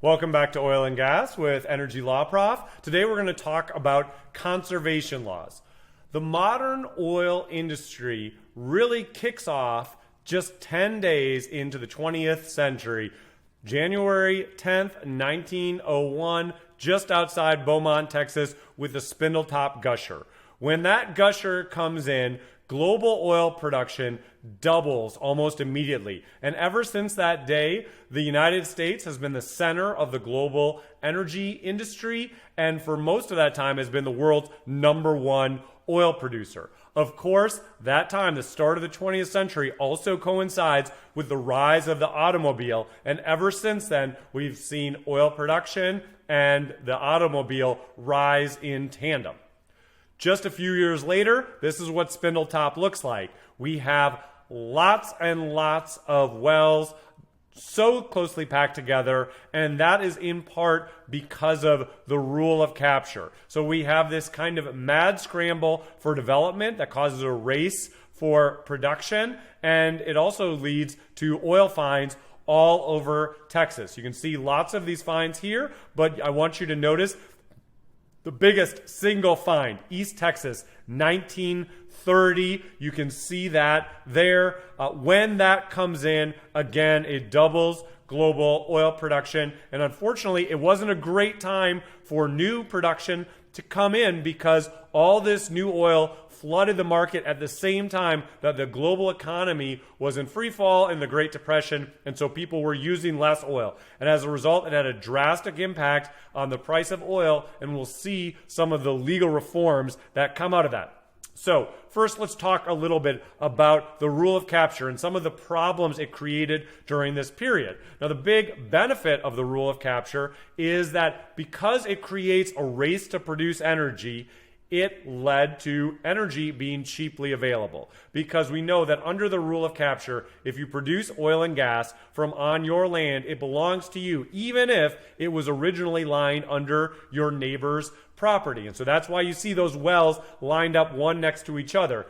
Welcome back to Oil and Gas with Energy Law Prof. Today we're going to talk about conservation laws. The modern oil industry really kicks off just 10 days into the 20th century. January 10th, 1901, just outside Beaumont, Texas, with the Spindletop gusher. When that gusher comes in, global oil production doubles almost immediately. And ever since that day, the United States has been the center of the global energy industry, and for most of that time has been the world's #1 oil producer. Of course, that time, the start of the 20th century, also coincides with the rise of the automobile, and ever since then, we've seen oil production and the automobile rise in tandem. Just a few years later, this is what Spindletop looks like. We have lots and lots of wells so closely packed together, and that is in part because of the rule of capture. So we have this kind of mad scramble for development that causes a race for production, and it also leads to oil finds all over Texas. You can see lots of these finds here, but I want you to notice the biggest single find, East Texas, 1930. You can see that there. When that comes in, again, it doubles global oil production. And unfortunately, it wasn't a great time for new production to come in because all this new oil flooded the market at the same time that the global economy was in free fall in the Great Depression, and so people were using less oil. And as a result, it had a drastic impact on the price of oil, and we'll see some of the legal reforms that come out of that. So first, let's talk a little bit about the rule of capture and some of the problems it created during this period. Now, the big benefit of the rule of capture is that because it creates a race to produce energy, it led to energy being cheaply available. Because we know that under the rule of capture, if you produce oil and gas from on your land, it belongs to you, even if it was originally lying under your neighbor's property. And so that's why you see those wells lined up one next to each other.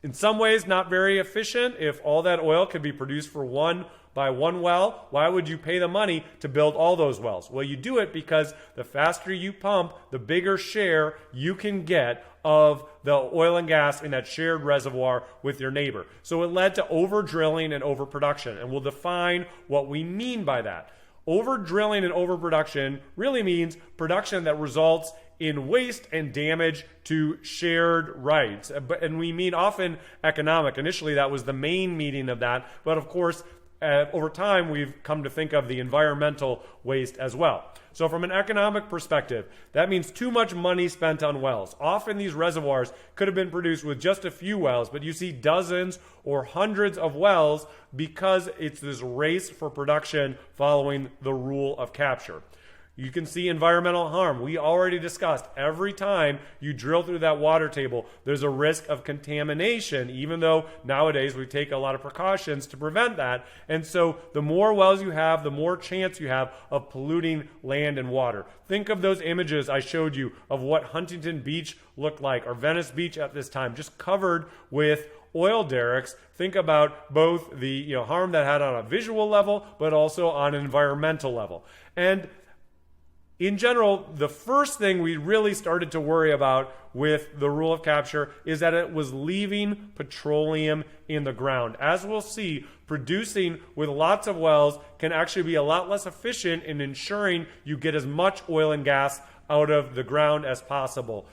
In some ways, not very efficient. If all that oil could be produced for one well, why would you pay the money to build all those wells? Well, you do it because the faster you pump, the bigger share you can get of the oil and gas in that shared reservoir with your neighbor. So it led to over-drilling and overproduction, and we'll define what we mean by that. Over-drilling and overproduction really means production that results in waste and damage to shared rights. And we mean often economic. Initially, that was the main meaning of that, but of course, over time, we've come to think of the environmental waste as well. So from an economic perspective, that means too much money spent on wells. Often these reservoirs could have been produced with just a few wells, but you see dozens or hundreds of wells because it's this race for production following the rule of capture. You can see environmental harm. We already discussed every time you drill through that water table, there's a risk of contamination, even though nowadays we take a lot of precautions to prevent that. And so the more wells you have, the more chance you have of polluting land and water. Think of those images I showed you of what Huntington Beach looked like, or Venice Beach at this time, just covered with oil derricks. Think about both the harm that had on a visual level, but also on an environmental level. And in general, the first thing we really started to worry about with the rule of capture is that it was leaving petroleum in the ground. As we'll see, producing with lots of wells can actually be a lot less efficient in ensuring you get as much oil and gas out of the ground as possible.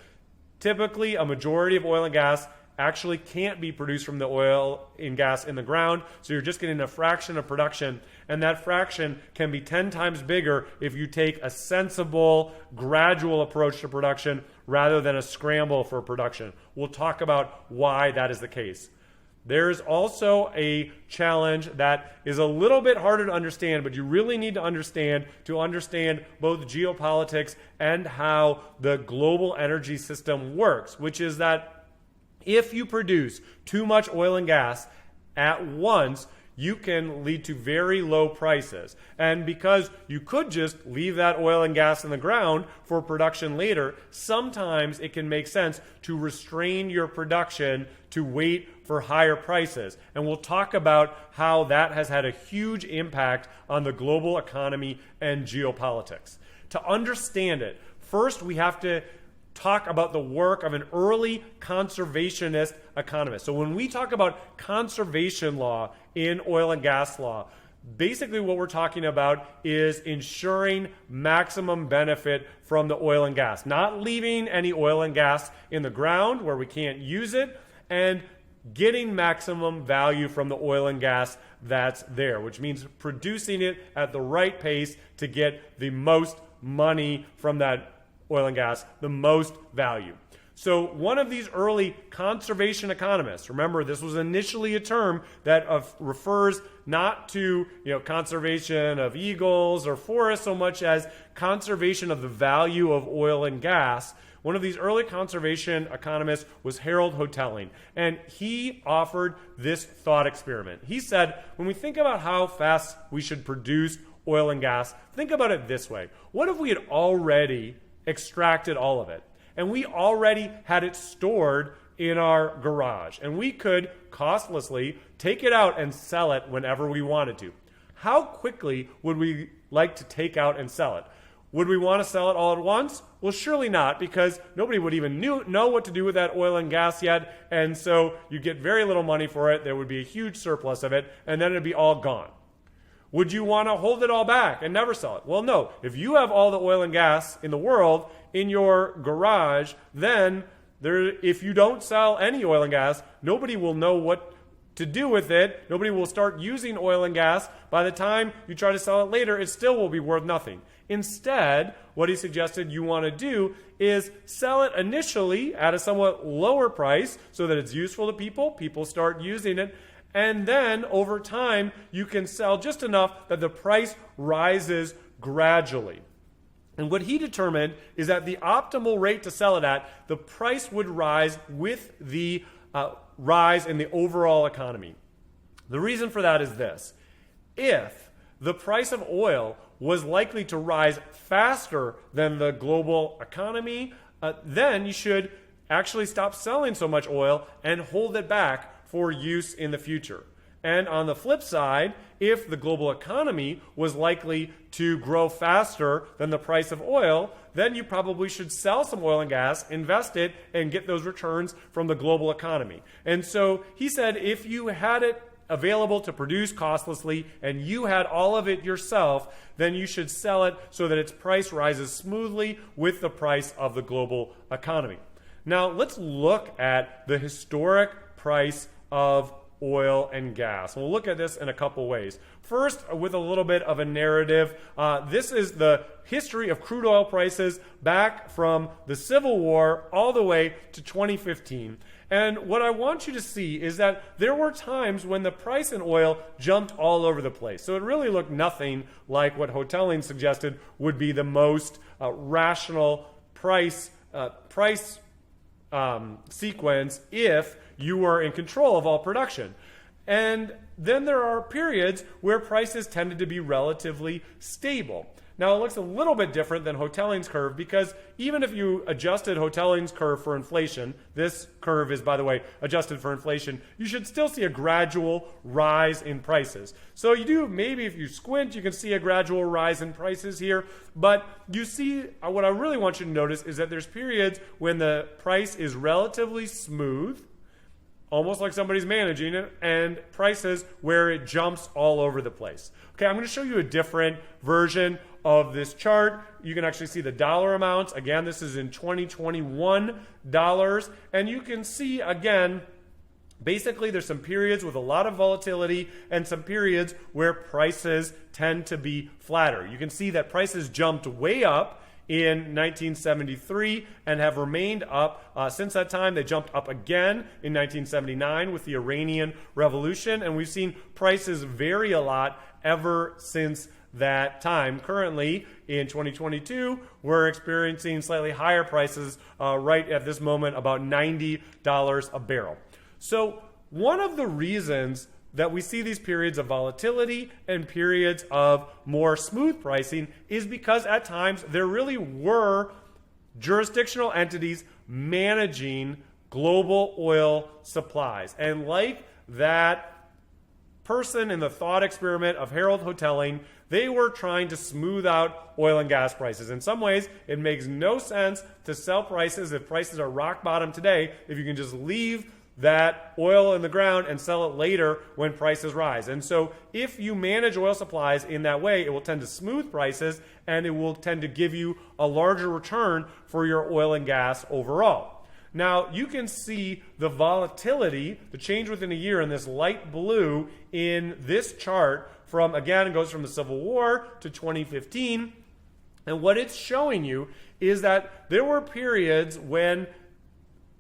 Typically, a majority of oil and gas actually can't be produced from the oil and gas in the ground, so you're just getting a fraction of production, and that fraction can be 10 times bigger if you take a sensible, gradual approach to production rather than a scramble for production. We'll talk about why that is the case. There's also a challenge that is a little bit harder to understand, but you really need to understand both geopolitics and how the global energy system works, which is that if you produce too much oil and gas at once, you can lead to very low prices. And because you could just leave that oil and gas in the ground for production later, sometimes it can make sense to restrain your production to wait for higher prices. And we'll talk about how that has had a huge impact on the global economy and geopolitics. To understand it, first we have to talk about the work of an early conservationist economist. So when we talk about conservation law in oil and gas law, basically what we're talking about is ensuring maximum benefit from the oil and gas, not leaving any oil and gas in the ground where we can't use it, and getting maximum value from the oil and gas that's there, which means producing it at the right pace to get the most money from that oil and gas, the most value. So one of these early conservation economists, remember this was initially a term that refers not to conservation of eagles or forests so much as conservation of the value of oil and gas. One of these early conservation economists was Harold Hotelling, and he offered this thought experiment. He said, when we think about how fast we should produce oil and gas, think about it this way. What if we had already extracted all of it? And we already had it stored in our garage, and we could costlessly take it out and sell it whenever we wanted to. How quickly would we like to take out and sell it? Would we want to sell it all at once? Well, surely not, because nobody would even know what to do with that oil and gas yet, and so you get very little money for it. There would be a huge surplus of it, and then it'd be all gone. Would you want to hold it all back and never sell it? Well, no. If you have all the oil and gas in the world in your garage, then if you don't sell any oil and gas, nobody will know what to do with it. Nobody will start using oil and gas. By the time you try to sell it later, it still will be worth nothing. Instead, what he suggested you want to do is sell it initially at a somewhat lower price so that it's useful to people. People start using it. And then over time, you can sell just enough that the price rises gradually. And what he determined is that the optimal rate to sell it at, the price would rise with the rise in the overall economy. The reason for that is this. If the price of oil was likely to rise faster than the global economy, then you should actually stop selling so much oil and hold it back for use in the future. And on the flip side, if the global economy was likely to grow faster than the price of oil, then you probably should sell some oil and gas, invest it, and get those returns from the global economy. And so he said if you had it available to produce costlessly and you had all of it yourself, then you should sell it so that its price rises smoothly with the price of the global economy. Now let's look at the historic price of oil and gas. We'll look at this in a couple ways. First, with a little bit of a narrative, this is the history of crude oil prices back from the Civil War all the way to 2015. And what I want you to see is that there were times when the price in oil jumped all over the place. So it really looked nothing like what Hotelling suggested would be the most rational price sequence if you were in control of all production. And then there are periods where prices tended to be relatively stable. Now, it looks a little bit different than Hotelling's curve because even if you adjusted Hotelling's curve for inflation, this curve is, by the way, adjusted for inflation, you should still see a gradual rise in prices. So you do, maybe if you squint, you can see a gradual rise in prices here, but you see, what I really want you to notice is that there's periods when the price is relatively smooth, almost like somebody's managing it, and prices where it jumps all over the place. Okay, I'm going to show you a different version of this chart. You can actually see the dollar amounts. Again, this is in 2021 dollars, and you can see, again, basically there's some periods with a lot of volatility and some periods where prices tend to be flatter. You can see that prices jumped way up in 1973 and have remained up since that time. They jumped up again in 1979 with the Iranian Revolution, and we've seen prices vary a lot ever since that time. Currently, in 2022, we're experiencing slightly higher prices right at this moment, about $90 a barrel. So one of the reasons that we see these periods of volatility and periods of more smooth pricing is because at times there really were jurisdictional entities managing global oil supplies. And like that person in the thought experiment of Harold Hotelling, they were trying to smooth out oil and gas prices. In some ways, it makes no sense to sell prices if prices are rock bottom today, if you can just leave that oil in the ground and sell it later when prices rise. And so if you manage oil supplies in that way, it will tend to smooth prices and it will tend to give you a larger return for your oil and gas overall. Now, you can see the volatility, the change within a year in this light blue in this chart from, again, it goes from the Civil War to 2015. And what it's showing you is that there were periods when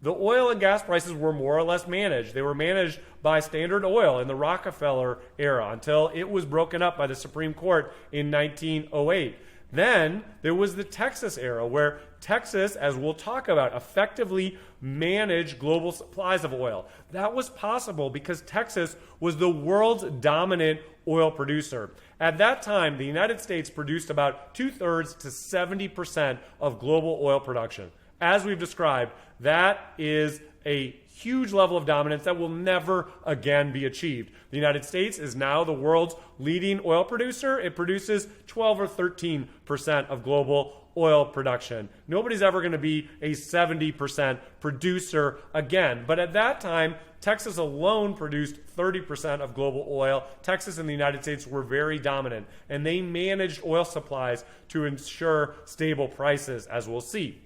the oil and gas prices were more or less managed. They were managed by Standard Oil in the Rockefeller era until it was broken up by the Supreme Court in 1908. Then there was the Texas era where Texas, as we'll talk about, effectively managed global supplies of oil. That was possible because Texas was the world's dominant oil producer. At that time, the United States produced about 2/3 to 70% of global oil production. As we've described, that is a huge level of dominance that will never again be achieved. The United States is now the world's leading oil producer. It produces 12 or 13% of global oil production. Nobody's ever going to be a 70% producer again. But at that time, Texas alone produced 30% of global oil. Texas and the United States were very dominant, and they managed oil supplies to ensure stable prices, as we'll see.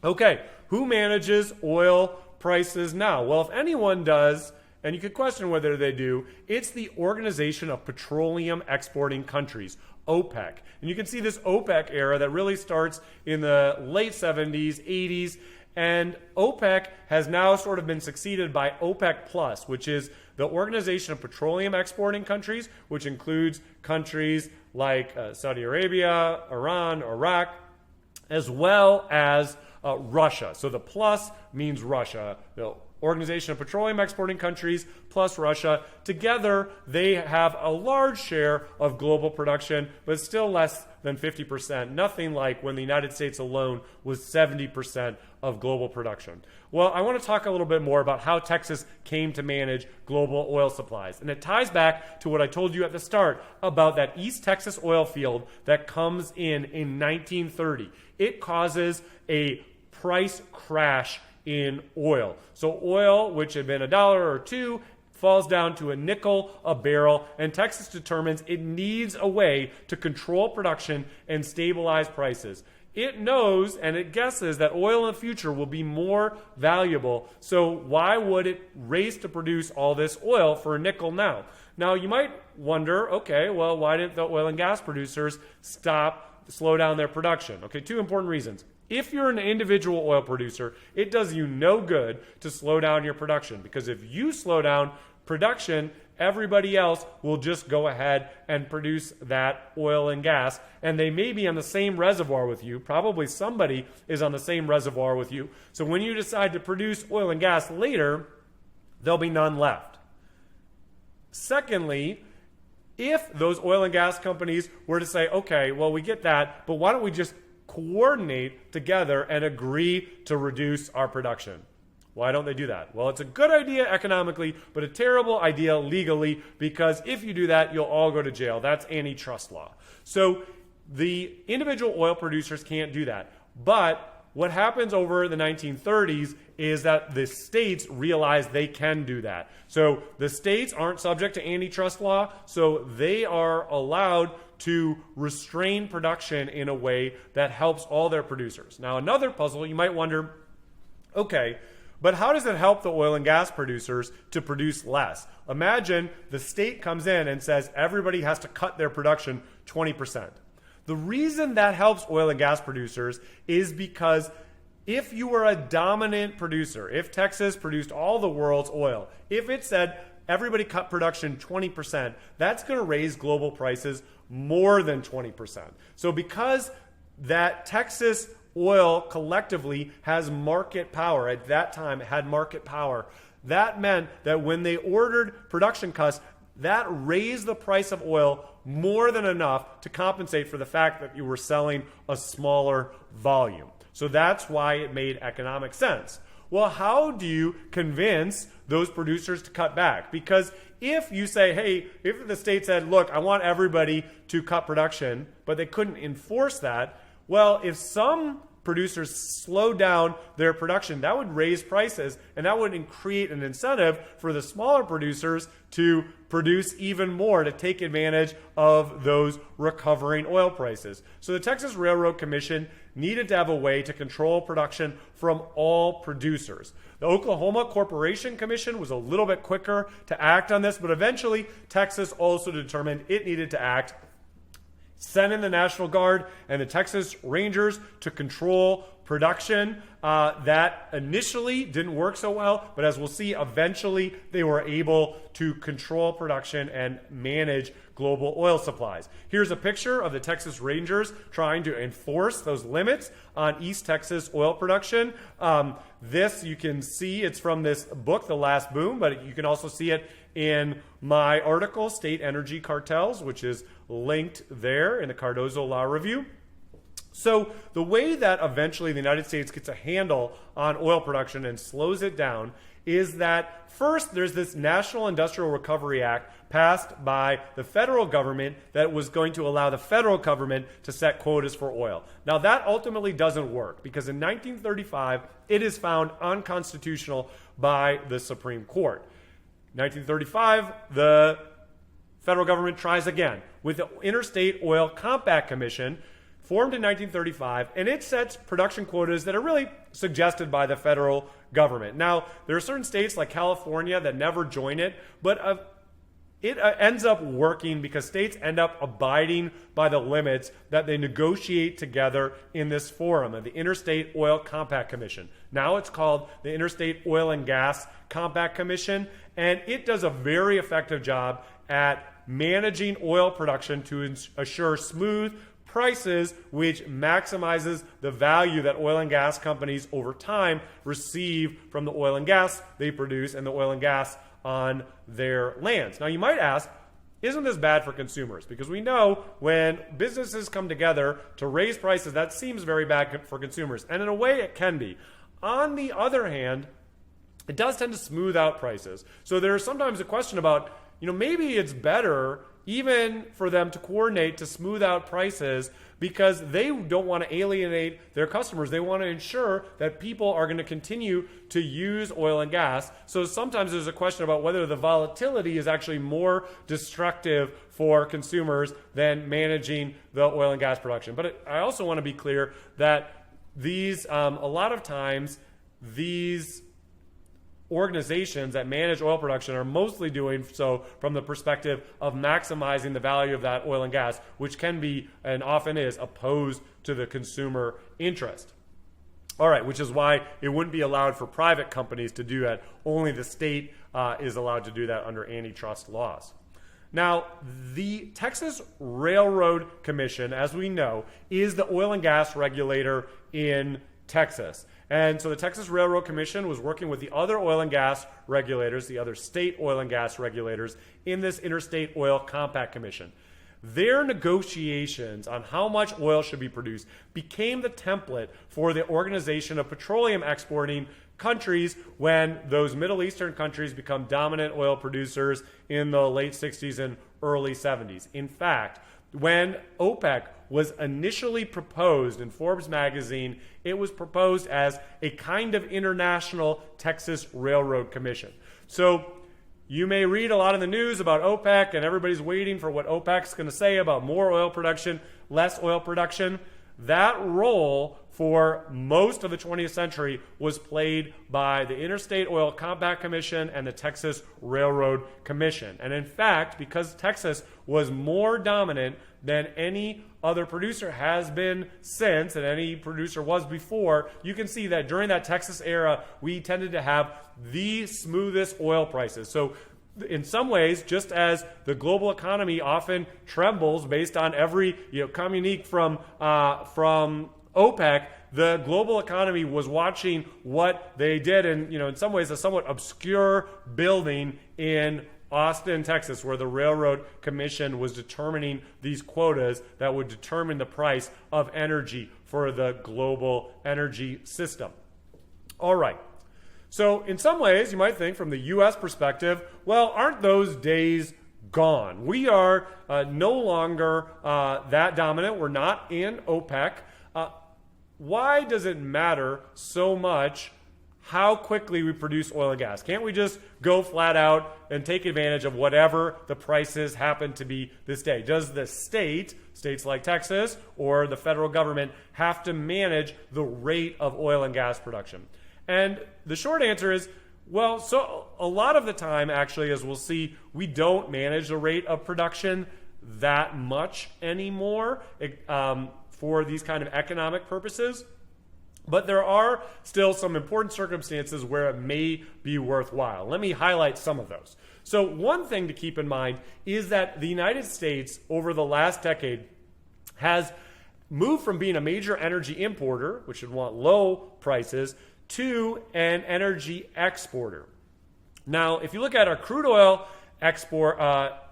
Okay, who manages oil prices now? Well, if anyone does, and you could question whether they do, it's the Organization of Petroleum Exporting Countries, OPEC. And you can see this OPEC era that really starts in the late 70s, 80s, and OPEC has now sort of been succeeded by OPEC Plus, which is the Organization of Petroleum Exporting Countries, which includes countries like Saudi Arabia, Iran, Iraq, as well as Russia. So the plus means Russia. The Organization of Petroleum Exporting Countries plus Russia. Together, they have a large share of global production, but still less than 50%. Nothing like when the United States alone was 70% of global production. Well, I want to talk a little bit more about how Texas came to manage global oil supplies. And it ties back to what I told you at the start about that East Texas oil field that comes in 1930. It causes a price crash in oil. So oil, which had been $1 or $2, falls down to a nickel a barrel, and Texas determines it needs a way to control production and stabilize prices. It knows and it guesses that oil in the future will be more valuable, so why would it race to produce all this oil for a nickel now? Now, you might wonder, okay, well, why didn't the oil and gas producers slow down their production? Okay, two important reasons. If you're an individual oil producer, it does you no good to slow down your production, because if you slow down production, everybody else will just go ahead and produce that oil and gas, and they may be on the same reservoir with you. Probably somebody is on the same reservoir with you. So when you decide to produce oil and gas later, there'll be none left. Secondly, if those oil and gas companies were to say, okay, well, we get that, but why don't we just coordinate together and agree to reduce our production? Why don't they do that? Well, it's a good idea economically, but a terrible idea legally, because if you do that, you'll all go to jail. That's antitrust law. So the individual oil producers can't do that. But what happens over the 1930s is that the states realize they can do that. So the states aren't subject to antitrust law, so they are allowed to restrain production in a way that helps all their producers. Now, another puzzle, you might wonder, okay, but how does it help the oil and gas producers to produce less? Imagine the state comes in and says everybody has to cut their production 20%. The reason that helps oil and gas producers is because if you were a dominant producer, if Texas produced all the world's oil, if it said everybody cut production 20%, that's going to raise global prices more than 20%. So because that Texas oil collectively has market power, at that time it had market power, that meant that when they ordered production cuts, that raised the price of oil more than enough to compensate for the fact that you were selling a smaller volume. So that's why it made economic sense. Well, how do you convince those producers to cut back? Because if you say, hey, if the state said, look, I want everybody to cut production, but they couldn't enforce that, well, if some producers slow down their production, that would raise prices, and that would create an incentive for the smaller producers to produce even more to take advantage of those recovering oil prices. So the Texas Railroad Commission needed to have a way to control production from all producers. The Oklahoma Corporation Commission was a little bit quicker to act on this, but eventually Texas also determined it needed to act, sent in the National Guard and the Texas Rangers to control production. That initially didn't work so well, but as we'll see, eventually they were able to control production and manage global oil supplies. Here's a picture of the Texas Rangers trying to enforce those limits on East Texas oil production. This you can see, it's from this book, The Last Boom, but you can also see it in my article, State Energy Cartels, which is linked there in the Cardozo Law Review. So the way that eventually the United States gets a handle on oil production and slows it down is that first there's this National Industrial Recovery Act passed by the federal government that was going to allow the federal government to set quotas for oil. Now that ultimately doesn't work because in 1935 it is found unconstitutional by the Supreme Court. 1935, the federal government tries again with the Interstate Oil Compact Commission, formed in 1935, and it sets production quotas that are really suggested by the federal government. Now, there are certain states like California that never join it, but it ends up working because states end up abiding by the limits that they negotiate together in this forum of the Interstate Oil Compact Commission. Now it's called the Interstate Oil and Gas Compact Commission, and it does a very effective job at managing oil production to assure smooth prices, which maximizes the value that oil and gas companies over time receive from the oil and gas they produce and the oil and gas on their lands. Now you might ask, isn't this bad for consumers? Because we know when businesses come together to raise prices, that seems very bad for consumers. And in a way it can be. On the other hand, it does tend to smooth out prices. So there's sometimes a question about, maybe it's better even for them to coordinate to smooth out prices because they don't want to alienate their customers. They want to ensure that people are going to continue to use oil and gas. So sometimes there's a question about whether the volatility is actually more destructive for consumers than managing the oil and gas production. But I also want to be clear that these, a lot of times, these organizations that manage oil production are mostly doing so from the perspective of maximizing the value of that oil and gas, which can be and often is opposed to the consumer interest. All right, which is why it wouldn't be allowed for private companies to do that. Only the state is allowed to do that under antitrust laws. Now, the Texas Railroad Commission, as we know, is the oil and gas regulator in Texas. And so the Texas Railroad Commission was working with the other oil and gas regulators, the other state oil and gas regulators, in this Interstate Oil Compact Commission. Their negotiations on how much oil should be produced became the template for the Organization of Petroleum Exporting Countries when those Middle Eastern countries become dominant oil producers in the late 60s and early 70s. In fact, when OPEC was initially proposed in Forbes magazine, it was proposed as a kind of international Texas Railroad Commission. So you may read a lot in the news about OPEC, and everybody's waiting for what OPEC's going to say about more oil production, less oil production. That role for most of the 20th century was played by the Interstate Oil Compact Commission and the Texas Railroad Commission. And in fact, because Texas was more dominant than any other producer has been since, and any producer was before, you can see that during that Texas era, we tended to have the smoothest oil prices. So in some ways, just as the global economy often trembles based on every communique from OPEC, the global economy was watching what they did, and in some ways a somewhat obscure building in Austin, Texas, where the Railroad Commission was determining these quotas that would determine the price of energy for the global energy system. All right. So in some ways, you might think from the U.S. perspective, well, aren't those days gone? We are no longer that dominant. We're not in OPEC. Why does it matter so much how quickly we produce oil and gas? Can't we just go flat out and take advantage of whatever the prices happen to be this day? Does the states like Texas or the federal government have to manage the rate of oil and gas production? And the short answer is, well, so a lot of the time, actually, as we'll see, we don't manage the rate of production that much anymore for these kind of economic purposes. But there are still some important circumstances where it may be worthwhile. Let me highlight some of those. So one thing to keep in mind is that the United States over the last decade has moved from being a major energy importer, which would want low prices, to an energy exporter. Now, if you look at our crude oil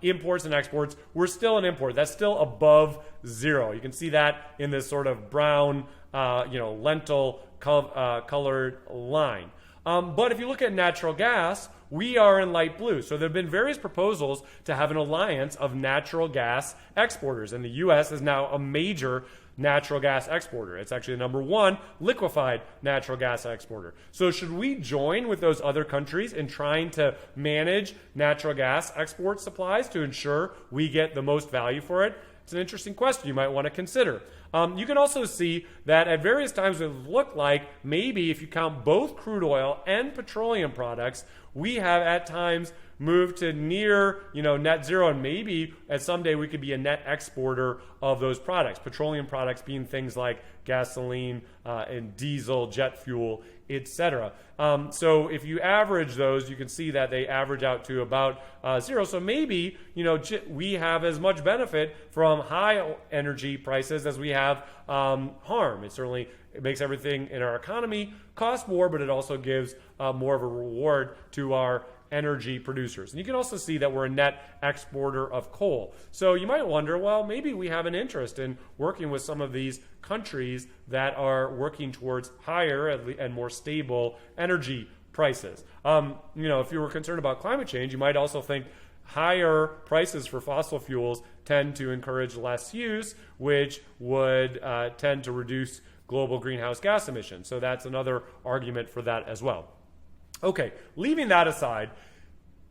imports and exports, we're still an import. That's still above zero. You can see that in this sort of brown, lentil colored line. But if you look at natural gas, we are in light blue. So there have been various proposals to have an alliance of natural gas exporters, and the U.S. is now a major natural gas exporter. It's actually the number one liquefied natural gas exporter. So should we join with those other countries in trying to manage natural gas export supplies to ensure we get the most value for it? It's an interesting question you might want to consider. You can also see that at various times it looked like maybe if you count both crude oil and petroleum products, we have at times moved to near net zero, and maybe at someday we could be a net exporter of those products. Petroleum products being things like gasoline and diesel, jet fuel, etc. So if you average those, you can see that they average out to about zero. So maybe we have as much benefit from high energy prices as we have harm. It makes everything in our economy cost more, but it also gives more of a reward to our energy producers. And you can also see that we're a net exporter of coal. So you might wonder, well, maybe we have an interest in working with some of these countries that are working towards higher and more stable energy prices. If you were concerned about climate change, you might also think higher prices for fossil fuels tend to encourage less use, which would tend to reduce global greenhouse gas emissions. So that's another argument for that as well. Okay, leaving that aside,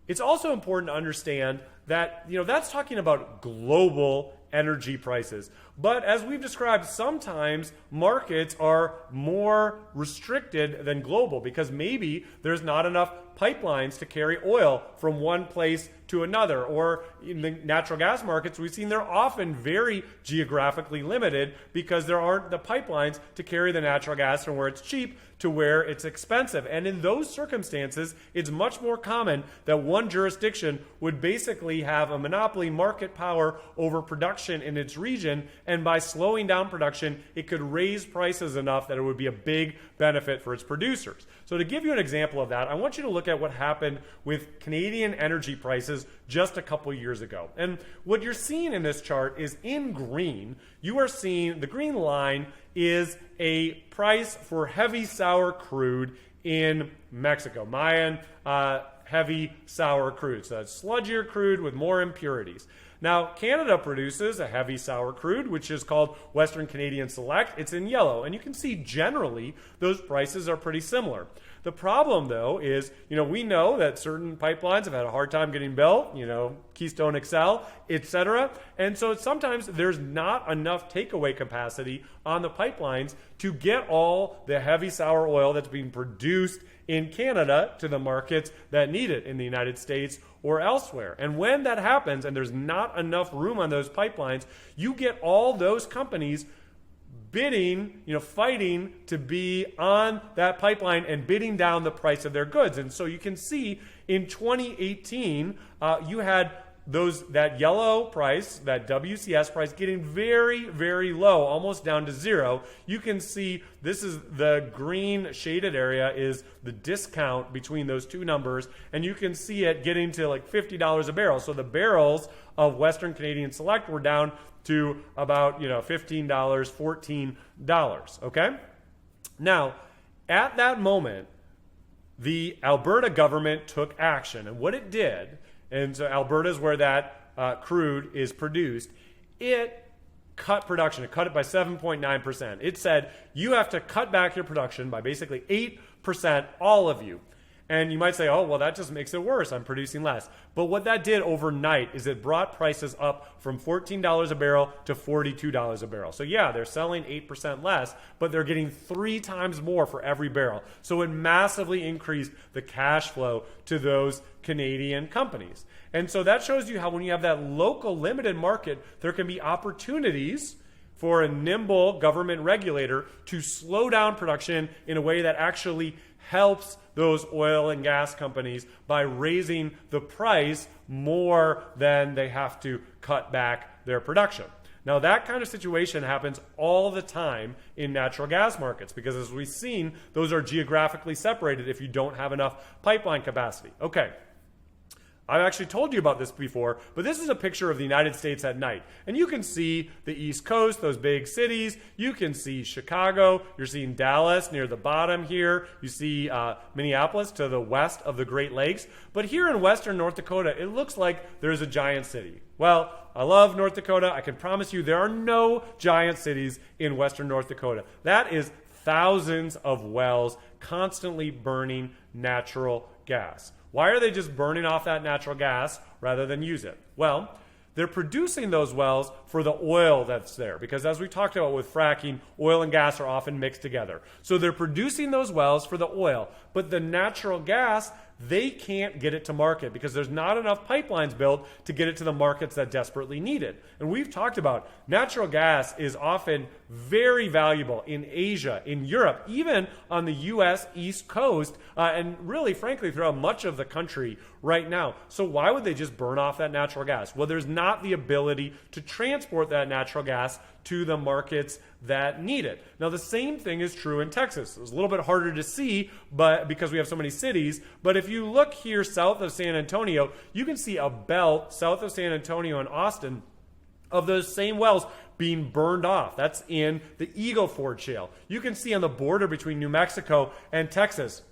it's also important to understand that that's talking about global energy prices. But as we've described, sometimes markets are more restricted than global because maybe there's not enough pipelines to carry oil from one place to another. Or in the natural gas markets, we've seen they're often very geographically limited because there aren't the pipelines to carry the natural gas from where it's cheap to where it's expensive. And in those circumstances, it's much more common that one jurisdiction would basically have a monopoly market power over production in its region, and by slowing down production, it could raise prices enough that it would be a big benefit for its producers. So to give you an example of that, I want you to look at what happened with Canadian energy prices just a couple years ago. And what you're seeing in this chart is in green, you are seeing the green line is a price for heavy sour crude in Mexico. Mayan heavy sour crude. So that's sludgier crude with more impurities. Now, Canada produces a heavy sour crude, which is called Western Canadian Select. It's in yellow, and you can see generally those prices are pretty similar. The problem, though, is we know that certain pipelines have had a hard time getting built, Keystone XL, etc. And so sometimes there's not enough takeaway capacity on the pipelines to get all the heavy sour oil that's being produced in Canada to the markets that need it in the United States or elsewhere. And when that happens and there's not enough room on those pipelines, you get all those companies bidding, fighting to be on that pipeline and bidding down the price of their goods. And so you can see in 2018, you had that yellow price, that WCS price, getting very, very low, almost down to zero. You can see this is the green shaded area is the discount between those two numbers, and you can see it getting to like $50 a barrel. So the barrels of Western Canadian Select were down to about $15, $14. Okay? Now, at that moment, the Alberta government took action. And what it did, and so Alberta is where that crude is produced, it cut production. It cut it by 7.9%. It said you have to cut back your production by basically 8%, all of you. And you might say, oh, well, that just makes it worse. I'm producing less. But what that did overnight is it brought prices up from $14 a barrel to $42 a barrel. So yeah, they're selling 8% less, but they're getting 3 times more for every barrel. So it massively increased the cash flow to those Canadian companies. And so that shows you how when you have that local limited market, there can be opportunities for a nimble government regulator to slow down production in a way that actually helps those oil and gas companies by raising the price more than they have to cut back their production. Now, that kind of situation happens all the time in natural gas markets because, as we've seen, those are geographically separated if you don't have enough pipeline capacity. Okay. I've actually told you about this before, but this is a picture of the United States at night. And you can see the East Coast, those big cities. You can see Chicago. You're seeing Dallas near the bottom here. You see Minneapolis to the west of the Great Lakes. But here in western North Dakota, it looks like there's a giant city. Well, I love North Dakota. I can promise you there are no giant cities in western North Dakota. That is thousands of wells constantly burning natural gas. Why are they just burning off that natural gas rather than use it? Well, they're producing those wells for the oil that's there because, as we talked about with fracking, oil and gas are often mixed together. So they're producing those wells for the oil, but the natural gas, they can't get it to market because there's not enough pipelines built to get it to the markets that desperately need it. And we've talked about natural gas is often very valuable in Asia, in Europe, even on the U.S. East Coast, and really, frankly, throughout much of the country right now. So why would they just burn off that natural gas? Well, there's not the ability to transport that natural gas to the markets that need it. Now, the same thing is true in Texas. It's a little bit harder to see but because we have so many cities, but if you look here south of San Antonio, you can see a belt south of San Antonio and Austin of those same wells being burned off. That's in the Eagle Ford Shale. You can see on the border between New Mexico and Texas,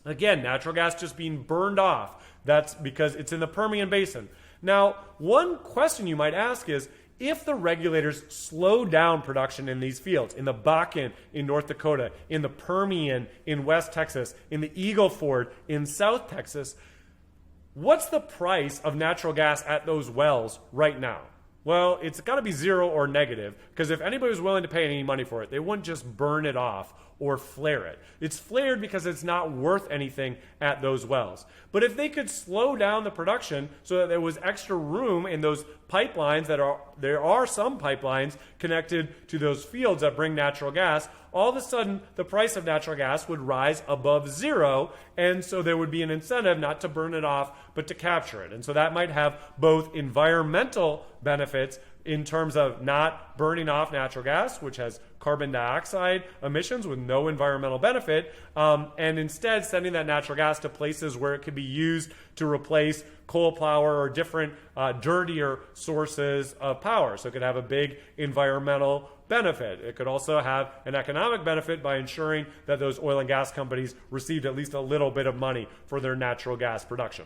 again, natural gas just being burned off. That's because it's in the Permian Basin. Now, one question you might ask is, if the regulators slow down production in these fields, in the Bakken in North Dakota, in the Permian in West Texas, in the Eagle Ford in South Texas, what's the price of natural gas at those wells right now? Well, it's got to be zero or negative, because if anybody was willing to pay any money for it, they wouldn't just burn it off or flare it. It's flared because it's not worth anything at those wells. But if they could slow down the production so that there was extra room in those pipelines there are some pipelines connected to those fields that bring natural gas, all of a sudden the price of natural gas would rise above zero, and so there would be an incentive not to burn it off but to capture it. And so that might have both environmental benefits in terms of not burning off natural gas, which has carbon dioxide emissions with no environmental benefit, and instead sending that natural gas to places where it could be used to replace coal power or different dirtier sources of power. So it could have a big environmental benefit. It could also have an economic benefit by ensuring that those oil and gas companies received at least a little bit of money for their natural gas production.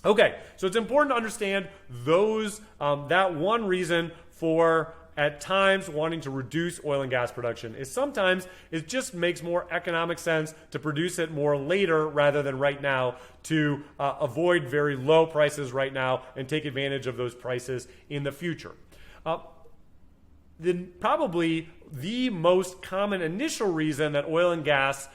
Okay, so it's important to understand those that one reason for at times wanting to reduce oil and gas production is sometimes it just makes more economic sense to produce it more later rather than right now to avoid very low prices right now and take advantage of those prices in the future. Probably the most common initial reason that oil and gas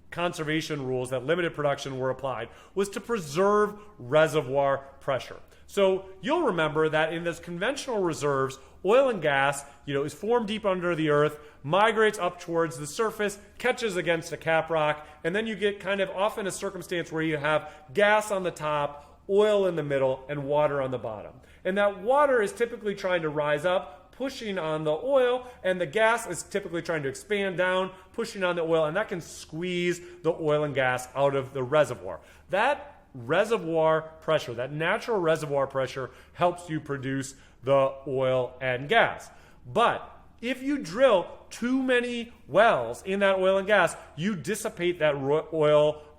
conservation rules that limited production were applied was to preserve reservoir pressure. So you'll remember that in those conventional reserves, oil and gas, is formed deep under the earth, migrates up towards the surface, catches against a caprock, and then you get kind of often a circumstance where you have gas on the top, oil in the middle, and water on the bottom. And that water is typically trying to rise up, pushing on the oil, and the gas is typically trying to expand down, pushing on the oil, and that can squeeze the oil and gas out of the reservoir. That reservoir pressure, that natural reservoir pressure, helps you produce the oil and gas. But If you drill too many wells in that oil and gas, you dissipate that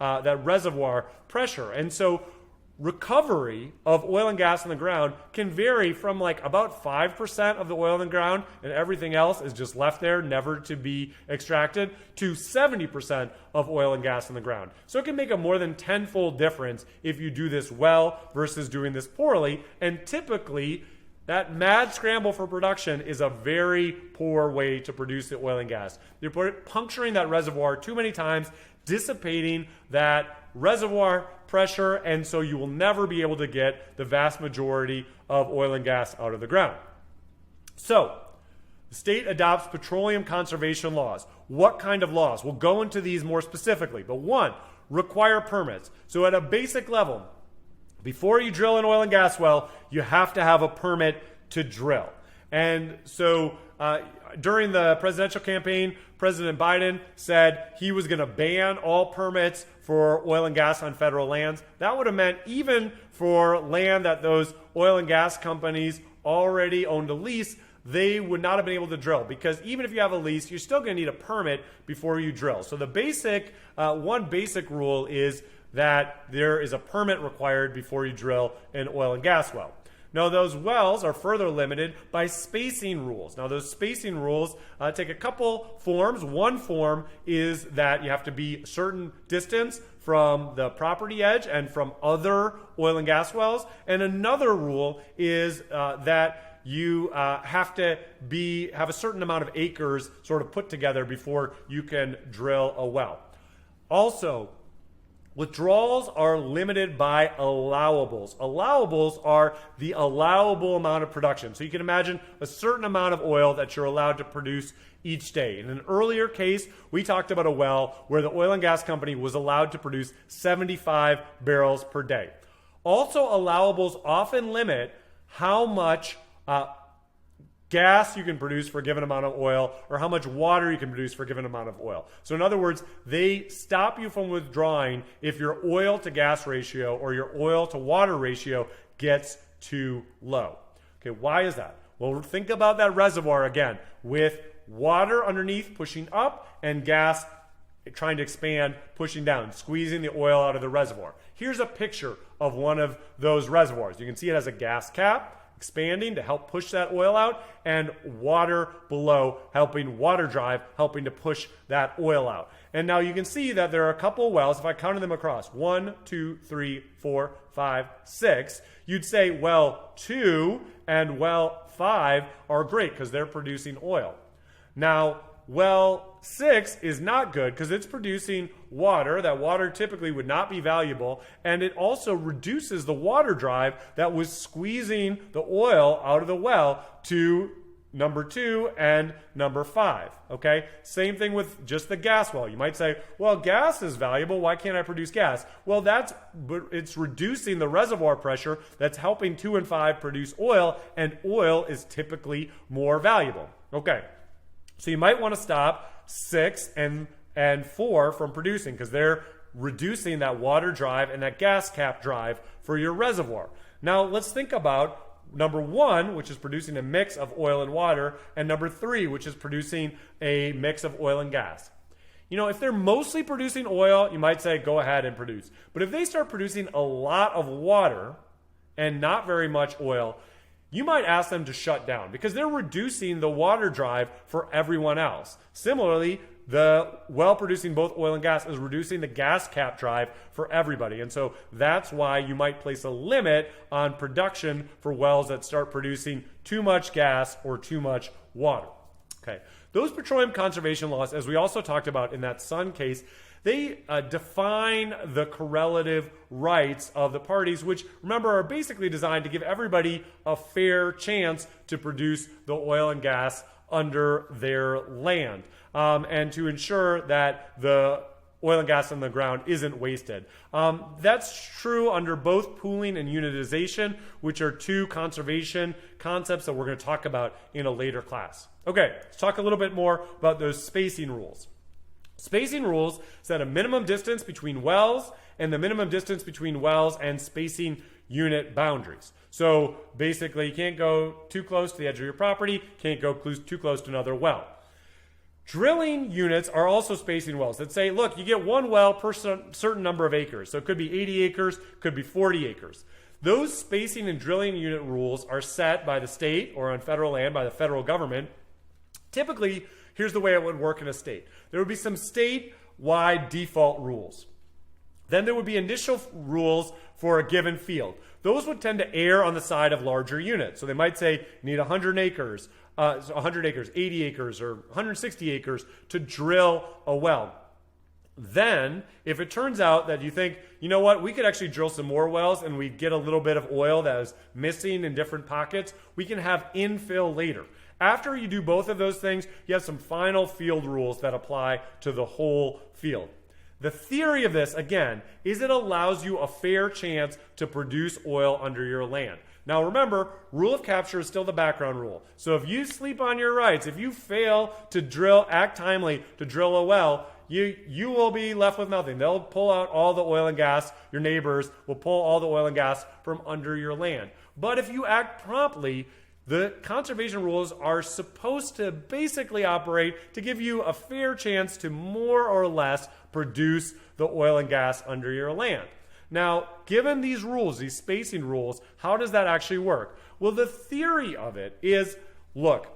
that reservoir pressure. And so recovery of oil and gas in the ground can vary from like about 5% of the oil in the ground and everything else is just left there, never to be extracted, to 70% of oil and gas in the ground. So it can make a more than tenfold difference if you do this well versus doing this poorly. And typically, that mad scramble for production is a very poor way to produce the oil and gas. You're puncturing that reservoir too many times, dissipating that reservoir pressure, and so you will never be able to get the vast majority of oil and gas out of the ground. So, the state adopts petroleum conservation laws. What kind of laws? We'll go into these more specifically, but one, require permits. So at a basic level, before you drill an oil and gas well, you have to have a permit to drill. And so during the presidential campaign, President Biden said he was going to ban all permits for oil and gas on federal lands. That would have meant even for land that those oil and gas companies already owned a lease, they would not have been able to drill, because even if you have a lease, you're still going to need a permit before you drill. So the basic, one basic rule is that there is a permit required before you drill an oil and gas well. Now, those wells are further limited by spacing rules. Now, those spacing rules take a couple forms. One form is that you have to be a certain distance from the property edge and from other oil and gas wells. And another rule is that you have to have a certain amount of acres sort of put together before you can drill a well. Also, withdrawals are limited by allowables. Allowables are the allowable amount of production. So you can imagine a certain amount of oil that you're allowed to produce each day. In an earlier case, we talked about a well where the oil and gas company was allowed to produce 75 barrels per day. Also, allowables often limit how much gas you can produce for a given amount of oil, or how much water you can produce for a given amount of oil. So in other words, they stop you from withdrawing if your oil to gas ratio or your oil to water ratio gets too low. Okay, why is that? Well, think about that reservoir again, with water underneath pushing up and gas trying to expand, pushing down, squeezing the oil out of the reservoir. Here's a picture of one of those reservoirs. You can see it has a gas cap expanding to help push that oil out, and water below helping water drive, helping to push that oil out. And now you can see that there are a couple wells. If I counted them across, 1, 2, 3, 4, 5, 6, you'd say well 2 and well 5 are great because they're producing oil. Now, well 6 is not good because it's producing water. That water typically would not be valuable, and it also reduces the water drive that was squeezing the oil out of the well to number 2 and number 5. Okay, same thing with just the gas well. You might say, well, gas is valuable, why can't I produce gas? Well, it's reducing the reservoir pressure that's helping 2 and 5 produce oil, and oil is typically more valuable. Okay, so you might want to stop 6 and 4 from producing because they're reducing that water drive and that gas cap drive for your reservoir. Now let's think about number 1, which is producing a mix of oil and water, and number 3, which is producing a mix of oil and gas. You know, if they're mostly producing oil, you might say go ahead and produce. But if they start producing a lot of water and not very much oil, you might ask them to shut down because they're reducing the water drive for everyone else. Similarly, the well producing both oil and gas is reducing the gas cap drive for everybody. And so that's why you might place a limit on production for wells that start producing too much gas or too much water. Okay. Those petroleum conservation laws, as we also talked about in that Sun case, they define the correlative rights of the parties, which, remember, are basically designed to give everybody a fair chance to produce the oil and gas under their land, and to ensure that the oil and gas on the ground isn't wasted. That's true under both pooling and unitization, which are two conservation concepts that we're going to talk about in a later class. Okay, let's talk a little bit more about those spacing rules. Spacing rules set a minimum distance between wells and the minimum distance between wells and spacing unit boundaries. So basically, you can't go too close to the edge of your property, can't go too close to another well. Drilling units are also spacing wells that say, look, you get one well per certain number of acres. So it could be 80 acres, could be 40 acres. Those spacing and drilling unit rules are set by the state or on federal land by the federal government. Typically, here's the way it would work in a state. There would be some state-wide default rules. Then there would be initial rules for a given field. Those would tend to err on the side of larger units. So they might say you need 100 acres, 80 acres, or 160 acres to drill a well. Then, if it turns out that you think, you know what, we could actually drill some more wells and we get a little bit of oil that is missing in different pockets, we can have infill later. After you do both of those things, you have some final field rules that apply to the whole field. The theory of this, again, is it allows you a fair chance to produce oil under your land. Now remember, rule of capture is still the background rule. So if you sleep on your rights, if you fail to act timely to drill a well, you will be left with nothing. They'll pull out all the oil and gas. Your neighbors will pull all the oil and gas from under your land. But if you act promptly, the conservation rules are supposed to basically operate to give you a fair chance to more or less produce the oil and gas under your land. Now, given these rules, these spacing rules, how does that actually work? Well, the theory of it is, look,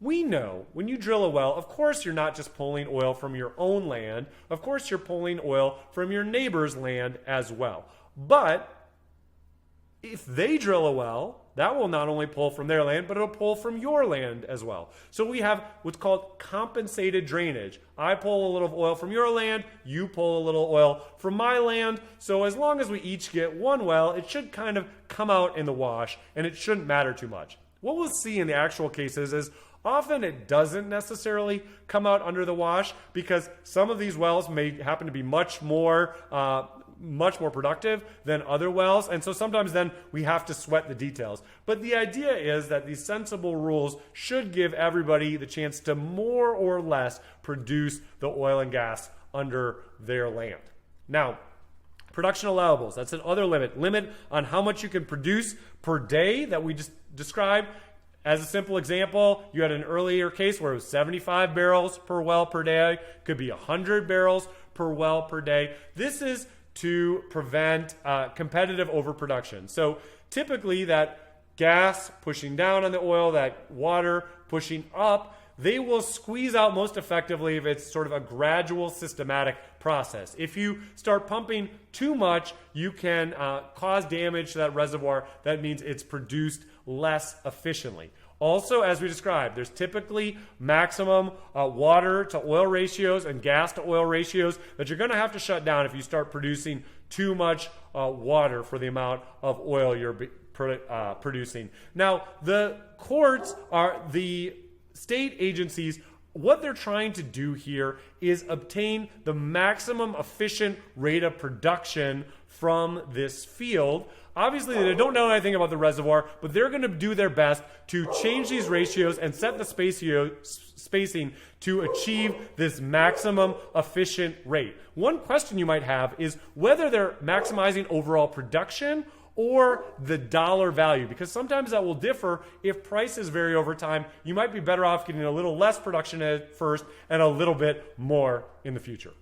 we know when you drill a well, of course you're not just pulling oil from your own land. Of course you're pulling oil from your neighbor's land as well. But if they drill a well, that will not only pull from their land, but it'll pull from your land as well. So we have what's called compensated drainage. I pull a little oil from your land, you pull a little oil from my land. So as long as we each get one well, it should kind of come out in the wash, and it shouldn't matter too much. What we'll see in the actual cases is often it doesn't necessarily come out under the wash because some of these wells may happen to be much more productive than other wells, and so sometimes then we have to sweat the details. But the idea is that these sensible rules should give everybody the chance to more or less produce the oil and gas under their land. Now, production allowables, that's another limit on how much you can produce per day that we just described. As a simple example, you had an earlier case where it was 75 barrels per well per day, could be 100 barrels per well per day. This is to prevent competitive overproduction. So typically that gas pushing down on the oil, that water pushing up, they will squeeze out most effectively if it's sort of a gradual systematic process. If you start pumping too much, you can cause damage to that reservoir. That means it's produced less efficiently. Also, as we described, there's typically maximum water to oil ratios and gas to oil ratios that you're going to have to shut down if you start producing too much water for the amount of oil you're producing. Now, the courts are the state agencies. What they're trying to do here is obtain the maximum efficient rate of production from this field. Obviously, they don't know anything about the reservoir, but they're going to do their best to change these ratios and set the spacing to achieve this maximum efficient rate. One question you might have is whether they're maximizing overall production or the dollar value, because sometimes that will differ if prices vary over time. You might be better off getting a little less production at first and a little bit more in the future.